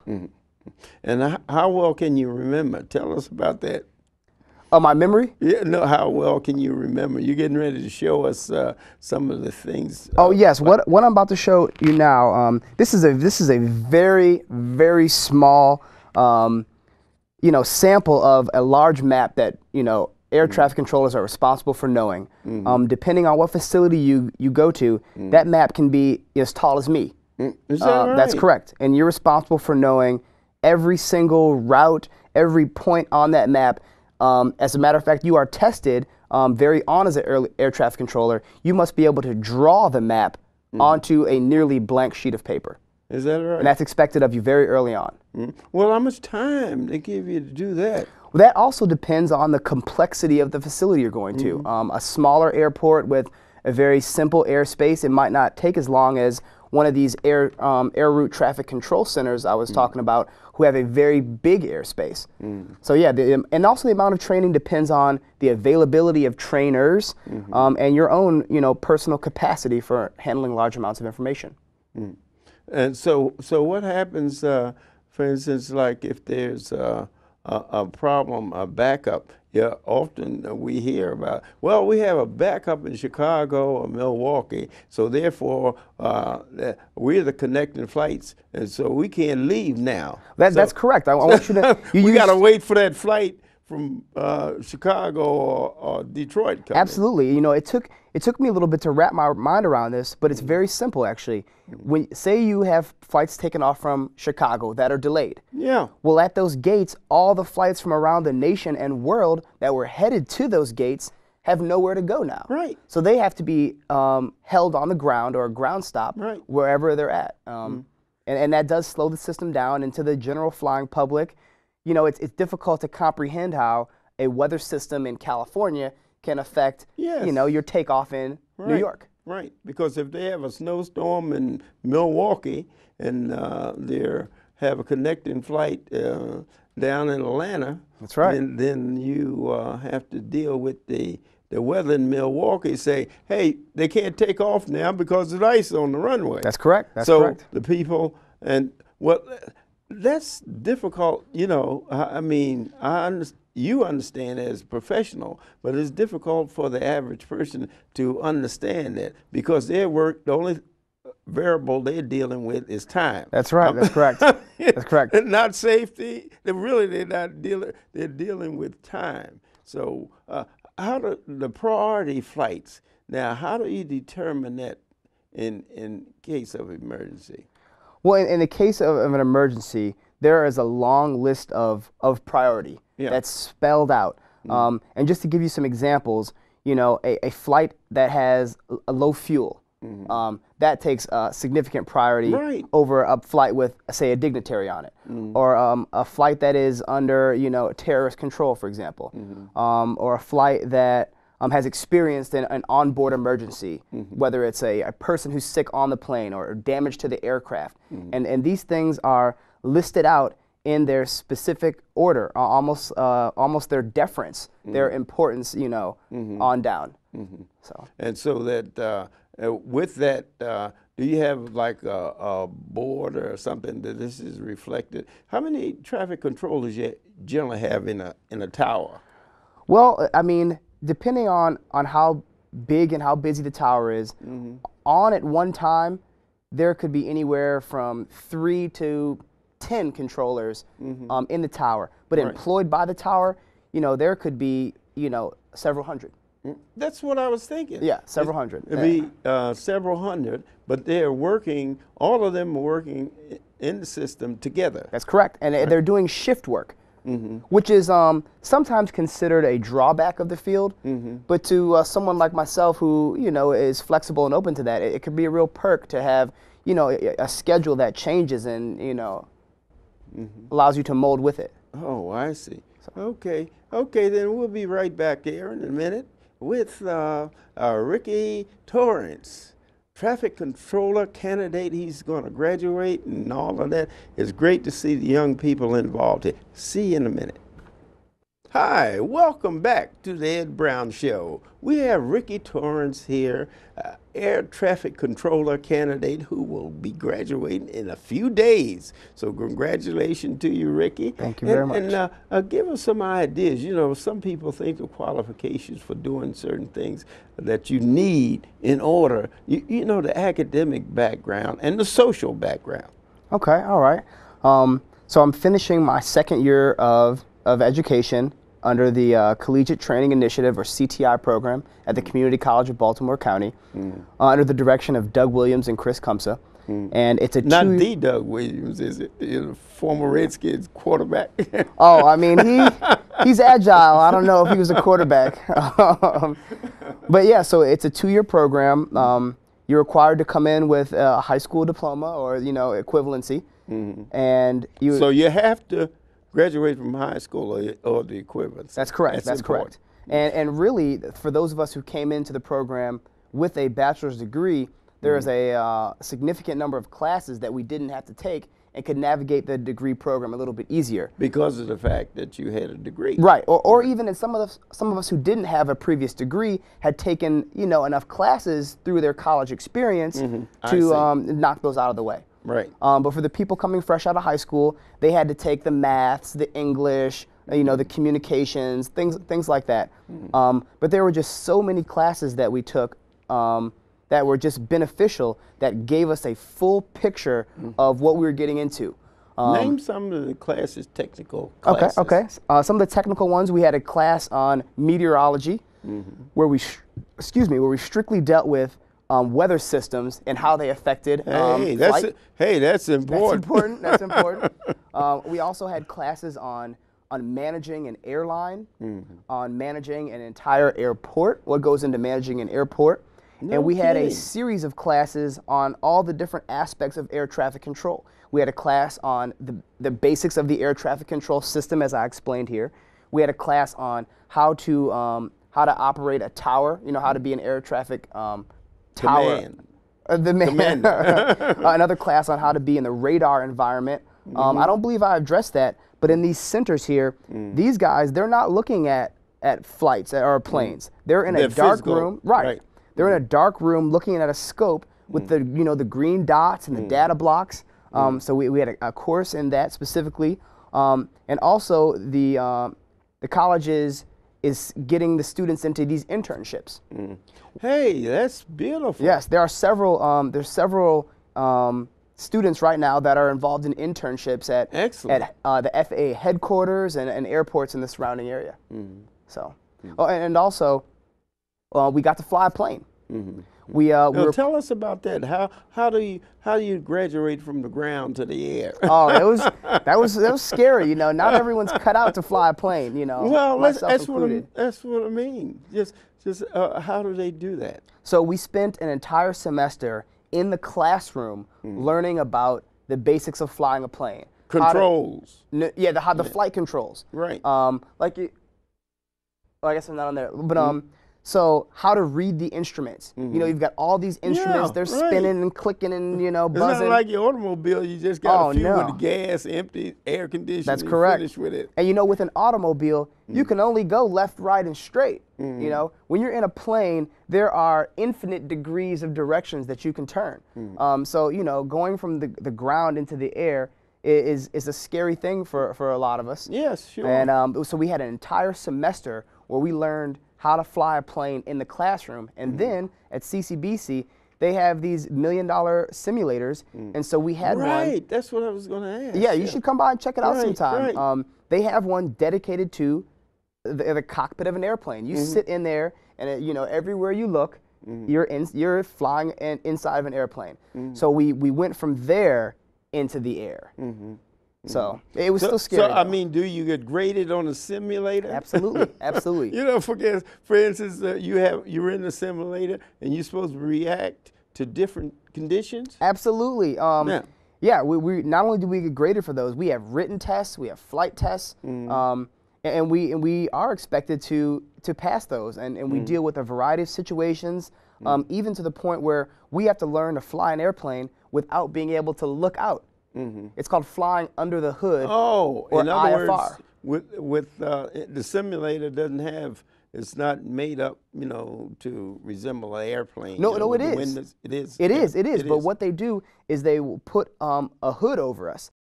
Mhm. And how well can you remember? Tell us about that. Oh, my memory? Yeah, no, how well can you remember? You're getting ready to show us some of the things. Oh yes, Like, what I'm about to show you now. This is a very small sample of a large map that air traffic controllers are responsible for knowing. Depending on what facility you go to, that map can be as tall as me. is that That's right? correct, and you're responsible for knowing every single route, every point on that map. As a matter of fact, you are tested very on as an air traffic controller. You must be able to draw the map onto a nearly blank sheet of paper, Is that right? and that's expected of you very early on. Well, how much time they give you to do that? Well, that also depends on the complexity of the facility you're going to. A smaller airport with a very simple airspace, it might not take as long as one of these air route traffic control centers I was talking about, who have a very big airspace. So yeah, and also the amount of training depends on the availability of trainers and your own personal capacity for handling large amounts of information. And so what happens, for instance, like if there's a problem, a backup? Yeah, often we hear about, well, we have a backup in Chicago or Milwaukee, so therefore we're the connecting flights, and so we can't leave now. That's correct. I want you to. We got to wait for that flight from Chicago or Detroit coming. Absolutely. It took me a little bit to wrap my mind around this, but it's very simple actually. When say you have flights taken off from Chicago that are delayed. Yeah. Well, at those gates, all the flights from around the nation and world that were headed to those gates have nowhere to go now. Right. So they have to be held on the ground or a ground stop wherever they're at. And that does slow the system down. And to the general flying public, it's difficult to comprehend how a weather system in California can affect, your takeoff in New York. Right, because if they have a snowstorm in Milwaukee and they have a connecting flight down in Atlanta, that's right. Then you have to deal with the weather in Milwaukee. Say, hey, they can't take off now because there's ice on the runway. That's correct. That's so correct. The people that's difficult. I mean, you understand as a professional, but it's difficult for the average person to understand that because their work, the only variable they're dealing with is time. That's right. That's correct. That's correct. Not safety. They're not dealing. They're dealing with time. So, how do the priority flights? Now, how do you determine that in case of emergency? Well, in the case of an emergency, there is a long list of priority that's spelled out. And just to give you some examples, a flight that has a low fuel, that takes significant priority over a flight with, say, a dignitary on it, or a flight that is under, terrorist control, for example, or a flight that has experienced an onboard emergency, whether it's a person who's sick on the plane or damage to the aircraft. And these things are listed out in their specific order, almost their deference, their importance, on down. So. And so that with that, do you have like a board or something that this is reflected? How many traffic controllers you generally have in a tower? Well, I mean, depending on how big and how busy the tower is, on at one time, there could be anywhere from 3 to 10 controllers in the tower. But employed by the tower, there could be, several hundred. That's what I was thinking. Yeah, several hundred. It'd be several hundred, but they're working, all of them are working in the system together. That's correct. And they're doing shift work. Which is sometimes considered a drawback of the field, but to someone like myself who is flexible and open to that, it could be a real perk to have a schedule that changes and allows you to mold with it. Oh, I see. Okay, then we'll be right back here in a minute with Rickey Torrence. Traffic controller candidate. He's going to graduate and all of that. It's great to see the young people involved here. See you in a minute. Hi, welcome back to the Ed Brown Show. We have Rickey Torrence here, air traffic controller candidate who will be graduating in a few days. So congratulations to you, Rickey. Thank you very much. And give us some ideas. You know, some people think the qualifications for doing certain things that you need in order, you know, the academic background and the social background. Okay, all right. So I'm finishing my second year of education under the Collegiate Training Initiative, or CTI program, at the Community College of Baltimore County, under the direction of Doug Williams and Chris Kumsa. And it's a Not the Doug Williams, is it? The former Redskins quarterback. Oh, I mean, he's agile. I don't know if he was a quarterback. But yeah, so it's a 2-year program. You're required to come in with a high school diploma, or, you know, equivalency. And so you have to graduate from high school or the equivalent. That's correct. That's correct. And really, for those of us who came into the program with a bachelor's degree, there is a significant number of classes that we didn't have to take and could navigate the degree program a little bit easier. Because of the fact that you had a degree. Right. Or even in some of us who didn't have a previous degree had taken, you know, enough classes through their college experience to knock those out of the way. Right. But for the people coming fresh out of high school, they had to take the maths, the English, you know, the communications, things like that. But there were just so many classes that we took that were just beneficial, that gave us a full picture of what we were getting into. Name some of the classes, technical classes. Okay. Some of the technical ones, we had a class on meteorology, where we strictly dealt with weather systems and how they affected flight. That's important. That's important. We also had classes on managing an airline, on managing an entire airport, what goes into managing an airport. And we had a series of classes on all the different aspects of air traffic control. We had a class on the basics of the air traffic control system, as I explained here. We had a class on how to operate a tower, you know, how to be an air traffic tower. Another class on how to be in the radar environment. I don't believe I addressed that, but in these centers here, these guys, they're not looking at flights or planes. They're in a dark room. Right. They're in a dark room looking at a scope with the, you know, the green dots and the data blocks. So we had a course in that specifically. And also the college is getting the students into these internships. Hey, that's beautiful. Yes, there are several students right now that are involved in internships at the FAA headquarters and airports in the surrounding area. So, and also we got to fly a plane. Tell us about that. How do you graduate from the ground to the air? Oh, that was scary. You know, not everyone's cut out to fly a plane. You know, well, that's what I mean. Just how do they do that? So we spent an entire semester in the classroom learning about the basics of flying a plane. Controls. The flight controls. Right. I guess I'm not on there, but so how to read the instruments. You know, you've got all these instruments, they're spinning and clicking and, you know, buzzing. It's not like your automobile, you just got to fuel with the gas, empty, air conditioning. That's correct. Finish with it. And you know, with an automobile, you can only go left, right, and straight. You know, when you're in a plane, there are infinite degrees of directions that you can turn. So, you know, going from the ground into the air is a scary thing for a lot of us. Yes, sure. And so we had an entire semester where we learned how to fly a plane in the classroom. And then at CCBC, they have these $1 million simulators. And so we had one. Right, that's what I was going to ask. Yeah, you should come by and check it out sometime. Right. They have one dedicated to the cockpit of an airplane. You sit in there, and you know, everywhere you look, you're flying inside of an airplane. So we went from there into the air. So it was still scary. So I mean, do you get graded on a simulator? Absolutely, absolutely. You know, for instance, you're in the simulator and you're supposed to react to different conditions. Absolutely. Yeah. We not only do we get graded for those, we have written tests, we have flight tests, and we are expected to pass those, and we deal with a variety of situations, even to the point where we have to learn to fly an airplane without being able to look out. It's called flying under the hood, or in other IFR. words, the simulator doesn't have. It's not made up, to resemble an airplane. No, no, it with the is. windows. It is. It Yeah, is. It is. it But is. what they do is they will put a hood over us.